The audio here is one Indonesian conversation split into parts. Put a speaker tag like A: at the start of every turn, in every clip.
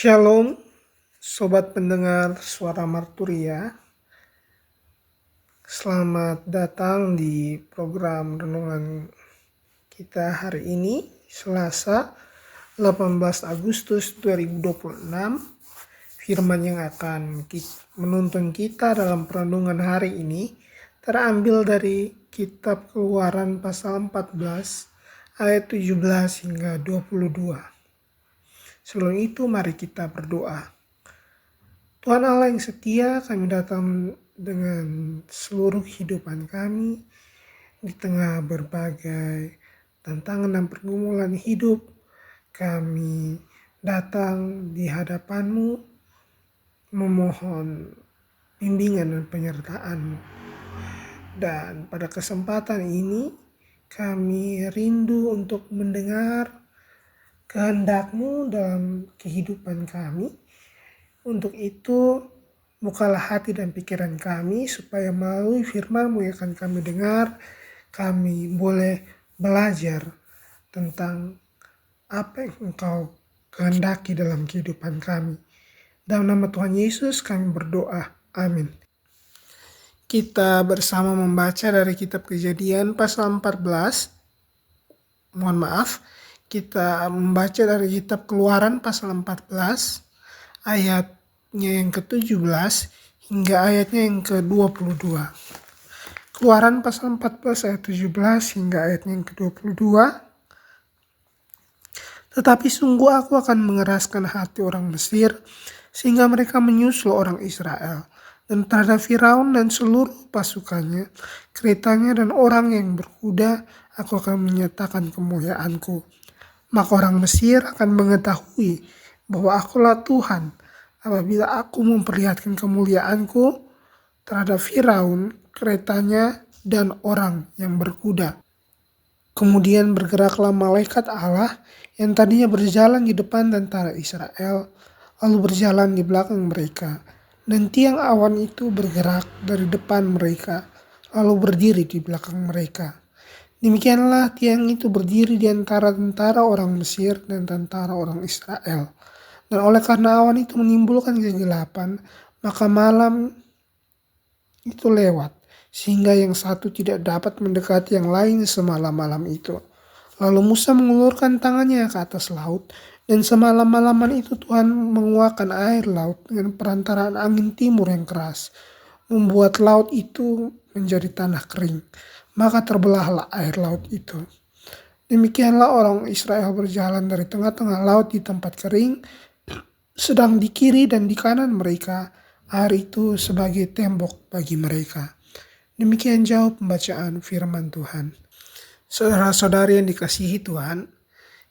A: Shalom, sobat pendengar suara Marturia. Selamat datang di program renungan kita hari ini, Selasa 18 Agustus 2026. Firman yang akan menuntun kita dalam renungan hari ini terambil dari kitab Keluaran pasal 14 ayat 17 hingga 22. Sebelum itu mari kita berdoa. Tuhan Allah yang setia, kami datang dengan seluruh kehidupan kami di tengah berbagai tantangan dan pergumulan hidup. Kami datang di hadapan-Mu memohon bimbingan dan penyertaan-Mu. Dan pada kesempatan ini kami rindu untuk mendengar kehendak-Mu dalam kehidupan kami. Untuk itu, bukalah hati dan pikiran kami supaya melalui firman-Mu yang akan kami dengar, kami boleh belajar tentang apa yang Engkau kehendaki dalam kehidupan kami. Dalam nama Tuhan Yesus kami berdoa. Amin. Kita bersama membaca dari kitab Kejadian pasal 14. Kita membaca dari kitab Keluaran pasal 14 ayatnya yang ke-17 hingga ayatnya yang ke-22. Keluaran pasal 14 ayat 17 hingga ayatnya yang ke-22. Tetapi sungguh aku akan mengeraskan hati orang Mesir sehingga mereka menyusul orang Israel, dan terhadap Firaun dan seluruh pasukannya, keretanya dan orang yang berkuda, aku akan menyatakan kemuliaanku. Maka orang Mesir akan mengetahui bahwa akulah Tuhan apabila aku memperlihatkan kemuliaanku terhadap Firaun, keretanya, dan orang yang berkuda. Kemudian bergeraklah malaikat Allah yang tadinya berjalan di depan tentara Israel, lalu berjalan di belakang mereka. Dan tiang awan itu bergerak dari depan mereka, lalu berdiri di belakang mereka. Demikianlah tiang itu berdiri di antara tentara orang Mesir dan tentara orang Israel. Dan oleh karena awan itu menimbulkan kegelapan, maka malam itu lewat, sehingga yang satu tidak dapat mendekati yang lain semalam-malam itu. Lalu Musa mengulurkan tangannya ke atas laut, dan semalam-malaman itu Tuhan menguakkan air laut dengan perantaraan angin timur yang keras, membuat laut itu menjadi tanah kering. Maka terbelahlah air laut itu. Demikianlah orang Israel berjalan dari tengah-tengah laut di tempat kering, sedang di kiri dan di kanan mereka air itu sebagai tembok bagi mereka. Demikian jauh pembacaan firman Tuhan. Saudara-saudari yang dikasihi Tuhan,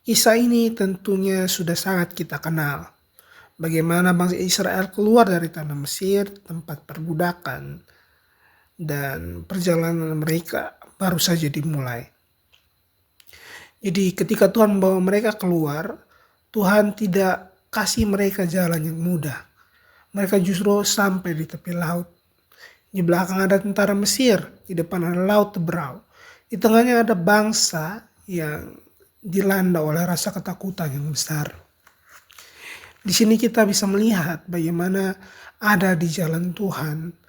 A: kisah ini tentunya sudah sangat kita kenal. Bagaimana bangsa Israel keluar dari tanah Mesir, tempat perbudakan, dan perjalanan mereka baru saja dimulai. Jadi ketika Tuhan membawa mereka keluar, Tuhan tidak kasih mereka jalan yang mudah. Mereka justru sampai di tepi laut. Di belakang ada tentara Mesir, di depan ada laut Teberau. Di tengahnya ada bangsa yang dilanda oleh rasa ketakutan yang besar. Di sini kita bisa melihat bagaimana ada di jalan Tuhan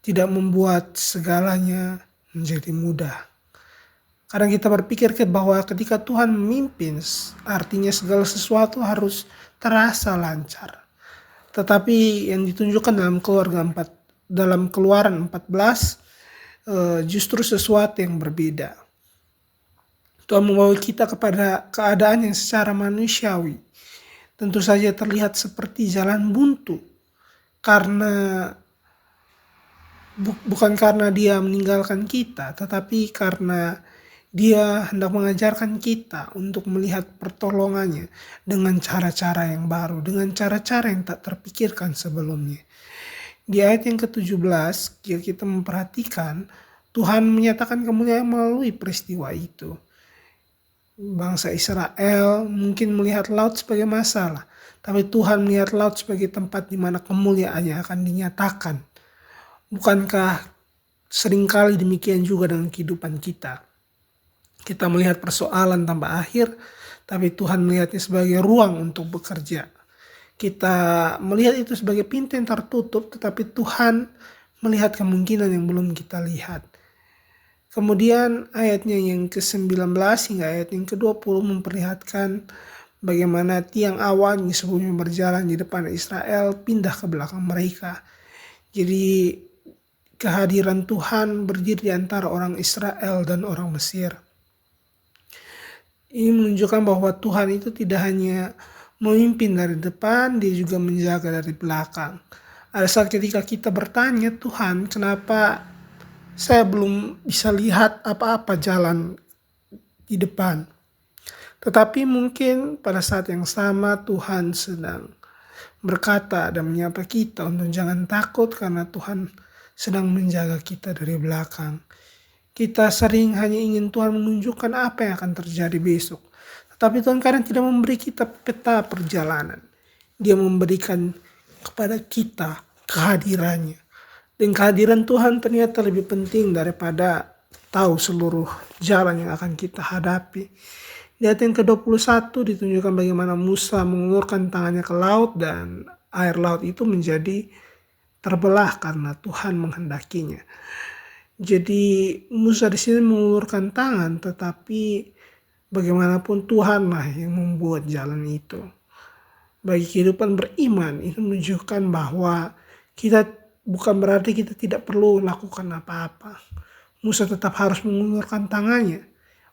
A: tidak membuat segalanya menjadi mudah. Kadang kita berpikir bahwa ketika Tuhan memimpin, artinya segala sesuatu harus terasa lancar. Tetapi yang ditunjukkan dalam Keluaran 14 justru sesuatu yang berbeda. Tuhan membawa kita kepada keadaan yang secara manusiawi tentu saja terlihat seperti jalan buntu, karena bukan karena dia meninggalkan kita, tetapi karena dia hendak mengajarkan kita untuk melihat pertolongannya dengan cara-cara yang baru, dengan cara-cara yang tak terpikirkan sebelumnya. Di ayat yang ke-17, jika kita memperhatikan, Tuhan menyatakan kemuliaan melalui peristiwa itu. Bangsa Israel mungkin melihat laut sebagai masalah, tapi Tuhan melihat laut sebagai tempat di mana kemuliaannya akan dinyatakan. Bukankah seringkali demikian juga dengan kehidupan kita? Kita melihat persoalan tanpa akhir, tapi Tuhan melihatnya sebagai ruang untuk bekerja. kita melihat itu sebagai pintu yang tertutup, tetapi Tuhan melihat kemungkinan yang belum kita lihat. Kemudian ayatnya yang ke-19 hingga ayat yang ke-20 memperlihatkan bagaimana tiang awan yang sebelumnya berjalan di depan Israel pindah ke belakang mereka. Jadi kehadiran Tuhan berdiri di antara orang Israel dan orang Mesir. Ini menunjukkan bahwa Tuhan itu tidak hanya memimpin dari depan, dia juga menjaga dari belakang. Ada saat ketika kita bertanya, Tuhan, kenapa saya belum bisa lihat apa-apa jalan di depan. Tetapi mungkin pada saat yang sama Tuhan sedang berkata dan menyapa kita untuk jangan takut karena Tuhan sedang menjaga kita dari belakang. Kita sering hanya ingin Tuhan menunjukkan apa yang akan terjadi besok. Tetapi Tuhan kadang tidak memberi kita peta perjalanan. Dia memberikan kepada kita kehadirannya. Dan kehadiran Tuhan ternyata lebih penting daripada tahu seluruh jalan yang akan kita hadapi. Di ayat yang ke-21 ditunjukkan bagaimana Musa mengulurkan tangannya ke laut dan air laut itu menjadi terbelah karena Tuhan menghendakinya. Jadi Musa di sini mengulurkan tangan, tetapi bagaimanapun Tuhanlah yang membuat jalan itu. Bagi kehidupan beriman itu menunjukkan bahwa kita bukan berarti kita tidak perlu lakukan apa-apa. Musa tetap harus mengulurkan tangannya.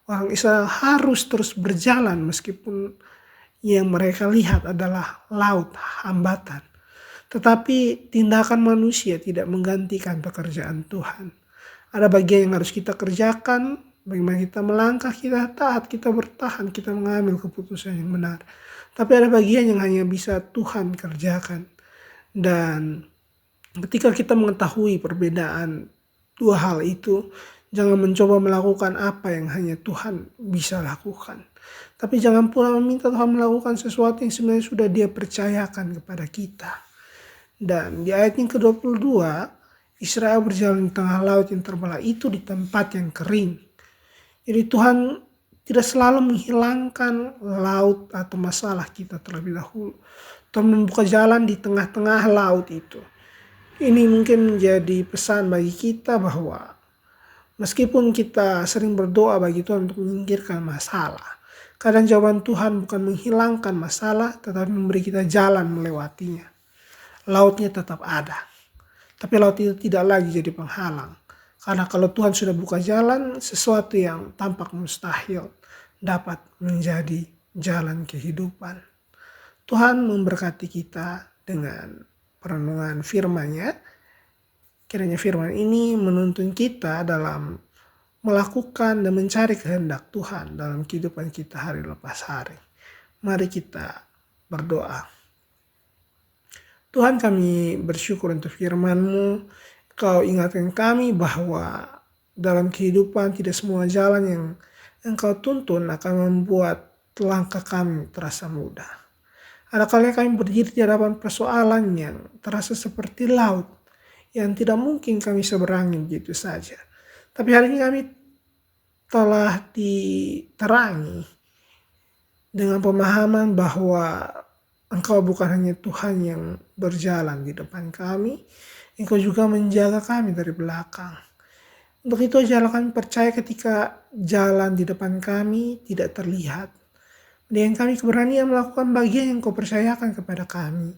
A: Orang Israel harus terus berjalan meskipun yang mereka lihat adalah laut, hambatan. Tetapi tindakan manusia tidak menggantikan pekerjaan Tuhan. Ada bagian yang harus kita kerjakan, bagaimana kita melangkah, kita taat, kita bertahan, kita mengambil keputusan yang benar. Tapi ada bagian yang hanya bisa Tuhan kerjakan. Dan ketika kita mengetahui perbedaan dua hal itu, jangan mencoba melakukan apa yang hanya Tuhan bisa lakukan. Tapi jangan pula meminta Tuhan melakukan sesuatu yang sebenarnya sudah Dia percayakan kepada kita. Dan di ayat yang ke-22, Israel berjalan di tengah laut yang terbelah itu di tempat yang kering. Jadi Tuhan tidak selalu menghilangkan laut atau masalah kita terlebih dahulu. Tuhan membuka jalan di tengah-tengah laut itu. Ini mungkin menjadi pesan bagi kita bahwa meskipun kita sering berdoa bagi Tuhan untuk menyingkirkan masalah, kadang jawaban Tuhan bukan menghilangkan masalah, tetapi memberi kita jalan melewatinya. Lautnya tetap ada, tapi laut itu tidak lagi jadi penghalang. Karena kalau Tuhan sudah buka jalan, sesuatu yang tampak mustahil dapat menjadi jalan kehidupan. Tuhan memberkati kita dengan perenungan firman-Nya. Kiranya firman ini menuntun kita dalam melakukan dan mencari kehendak Tuhan dalam kehidupan kita hari lepas hari. Mari kita berdoa. Tuhan, kami bersyukur untuk firman-Mu. Kau ingatkan kami bahwa dalam kehidupan tidak semua jalan yang Engkau tuntun akan membuat langkah kami terasa mudah. Ada kalanya kami berdiri di hadapan persoalan yang terasa seperti laut yang tidak mungkin kami seberangi begitu saja. Tapi hari ini kami telah diterangi dengan pemahaman bahwa Engkau bukan hanya Tuhan yang berjalan di depan kami, Engkau juga menjaga kami dari belakang. Untuk itu ajarlah kami percaya ketika jalan di depan kami tidak terlihat. Dan kami keberanian melakukan bagian yang Kau percayakan kepada kami.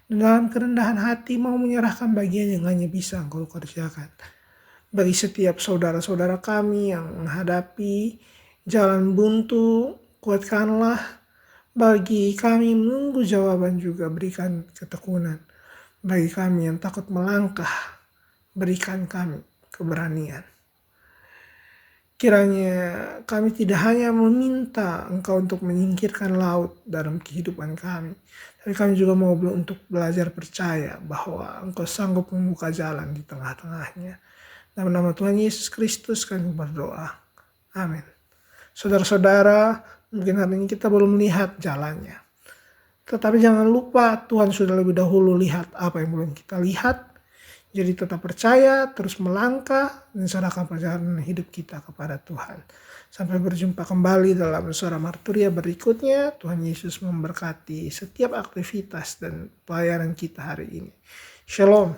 A: Dan dalam kerendahan hati mau menyerahkan bagian yang hanya bisa Engkau kerjakan. Bagi setiap saudara-saudara kami yang menghadapi jalan buntu, kuatkanlah. Bagi kami menunggu jawaban juga berikan ketekunan. Bagi kami yang takut melangkah, berikan kami keberanian. Kiranya kami tidak hanya meminta Engkau untuk menyingkirkan laut dalam kehidupan kami, tapi kami juga mau untuk belajar percaya bahwa Engkau sanggup membuka jalan di tengah-tengahnya. Dalam nama Tuhan Yesus Kristus kami berdoa. Amin. Saudara-saudara, mungkin hari ini kita belum melihat jalannya. Tetapi jangan lupa Tuhan sudah lebih dahulu lihat apa yang belum kita lihat. Jadi tetap percaya, terus melangkah, dan serahkan perjalanan hidup kita kepada Tuhan. Sampai berjumpa kembali dalam Suara Marturia berikutnya. Tuhan Yesus memberkati setiap aktivitas dan pelayanan kita hari ini. Shalom.